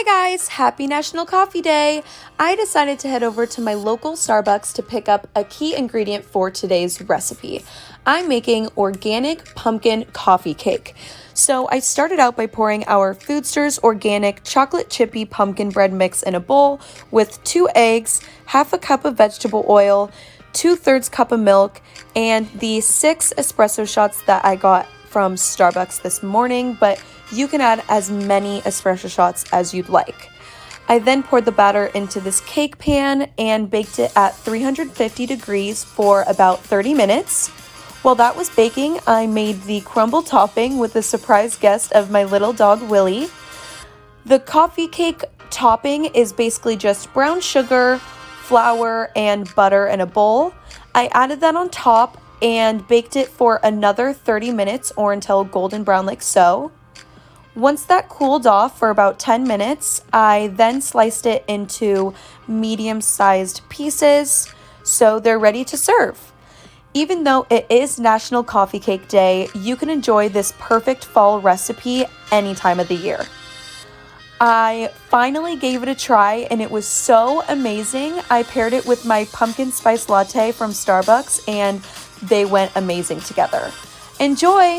Hi guys, happy National Coffee Day! I decided to head over to my local Starbucks to pick up a key ingredient for today's recipe. I'm making organic pumpkin coffee cake. So I started out by pouring our Foodstirs organic chocolate chippy pumpkin bread mix in a bowl with 2 eggs, half a cup of vegetable oil, 2/3 cup of milk, and the 6 espresso shots that I got from Starbucks this morning, but you can add as many espresso shots as you'd like. I then poured the batter into this cake pan and baked it at 350 degrees for about 30 minutes. While that was baking, I made the crumble topping with the surprise guest of my little dog Willie. The coffee cake topping is basically just brown sugar, flour, and butter in a bowl. I added that on top and baked it for another 30 minutes or until golden brown like so. Once that cooled off for about 10 minutes, I then sliced it into medium-sized pieces so they're ready to serve. Even though it is National Coffee Cake Day, you can enjoy this perfect fall recipe any time of the year. I finally gave it a try and it was so amazing. I paired it with my pumpkin spice latte from Starbucks and they went amazing together. Enjoy!